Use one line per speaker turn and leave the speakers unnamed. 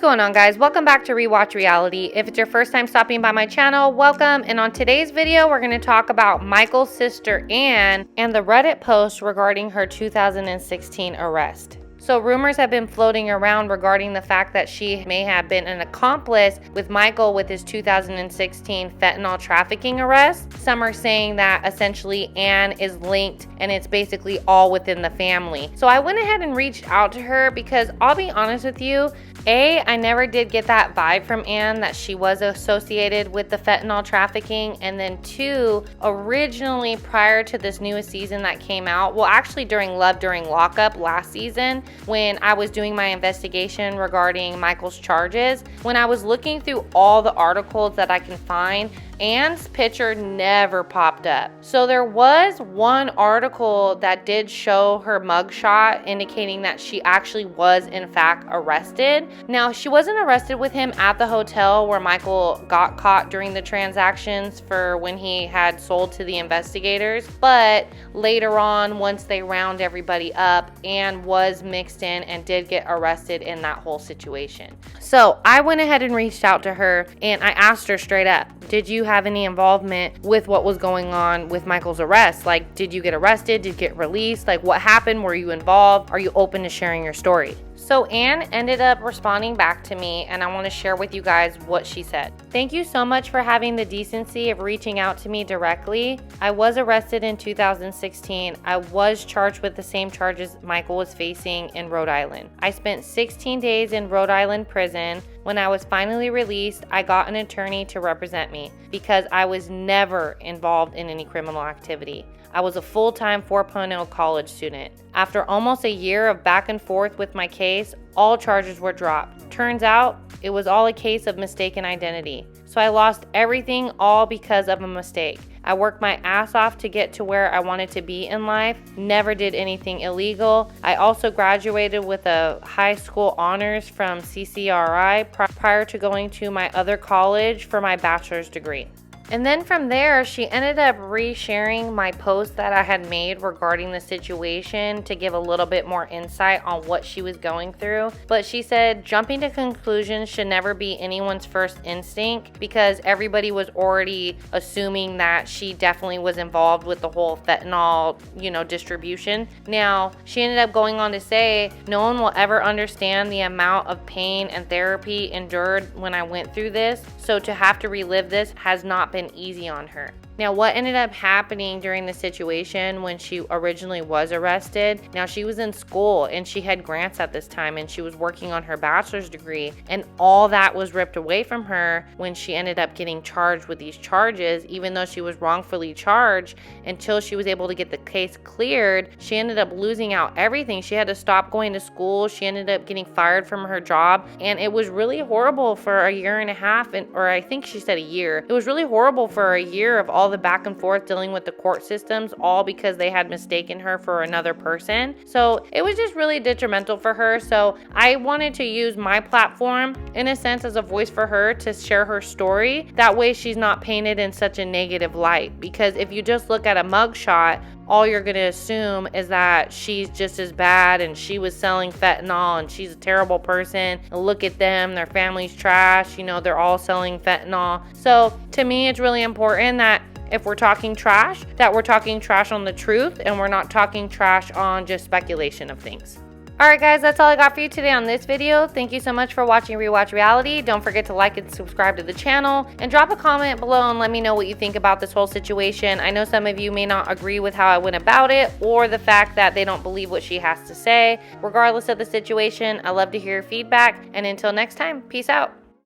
going on, guys? Welcome back to Rewatch Reality. If it's your first time stopping by my channel, welcome. And on today's video, we're going to talk about Michael's sister Anne and the Reddit post regarding her 2016 arrest. So rumors have been floating around regarding the fact that she may have been an accomplice with Michael with his 2016 fentanyl trafficking arrest. Some are saying that essentially Anne is linked and it's basically all within the family. So I went ahead and reached out to her because I'll be honest with you, I never did get that vibe from Anne that she was associated with the fentanyl trafficking. And then two, originally prior to this newest season that came out, well actually during Lockup last season, when I was doing my investigation regarding Michael's charges, when I was looking through all the articles that I can find, Anne's picture never popped up. So there was one article that did show her mugshot indicating that she actually was in fact arrested. Now, she wasn't arrested with him at the hotel where Michael got caught during the transactions for when he had sold to the investigators, but later on, once they round everybody up, Anne was mixed in and did get arrested in that whole situation. So I went ahead and reached out to her and I asked her straight up, did you have any involvement with what was going on with Michael's arrest? Like, did you get arrested? Did you get released? Like, what happened? Were you involved? Are you open to sharing your story? So Anne ended up responding back to me, and I want to share with you guys what she said. Thank you so much for having the decency of reaching out to me directly. I was arrested in 2016. I was charged with the same charges Michael was facing in Rhode Island. I spent 16 days in Rhode Island prison. When I was finally released, I got an attorney to represent me because I was never involved in any criminal activity. I was a full-time 4.0 college student. After almost a year of back and forth with my case, all charges were dropped. Turns out, it was all a case of mistaken identity. So I lost everything all because of a mistake. I worked my ass off to get to where I wanted to be in life, never did anything illegal. I also graduated with a high school honors from CCRI prior to going to my other college for my bachelor's degree. And then from there, she ended up resharing my post that I had made regarding the situation to give a little bit more insight on what she was going through. But she said, jumping to conclusions should never be anyone's first instinct because everybody was already assuming that she definitely was involved with the whole fentanyl, distribution. Now, she ended up going on to say, no one will ever understand the amount of pain and therapy endured when I went through this. So to have to relive this has not been easy on her. Now, what ended up happening during the situation when she originally was arrested, now she was in school and she had grants at this time and she was working on her bachelor's degree, and all that was ripped away from her when she ended up getting charged with these charges. Even though she was wrongfully charged, until she was able to get the case cleared, she ended up losing out everything. She had to stop going to school. She ended up getting fired from her job, and it was really horrible for a year and a half, or I think she said a year. It was really horrible for a year of all the back and forth dealing with the court systems, all because they had mistaken her for another person. So it was just really detrimental for her. So I wanted to use my platform in a sense as a voice for her to share her story. That way she's not painted in such a negative light, because if you just look at a mugshot, all you're going to assume is that she's just as bad and she was selling fentanyl and she's a terrible person. Look at them, their family's trash, they're all selling fentanyl. So to me, it's really important that if we're talking trash, that we're talking trash on the truth and we're not talking trash on just speculation of things. Alright guys, that's all I got for you today on this video. Thank you so much for watching Rewatch Reality. Don't forget to like and subscribe to the channel, and drop a comment below and let me know what you think about this whole situation. I know some of you may not agree with how I went about it, or the fact that they don't believe what she has to say. Regardless of the situation, I love to hear your feedback, and until next time, peace out.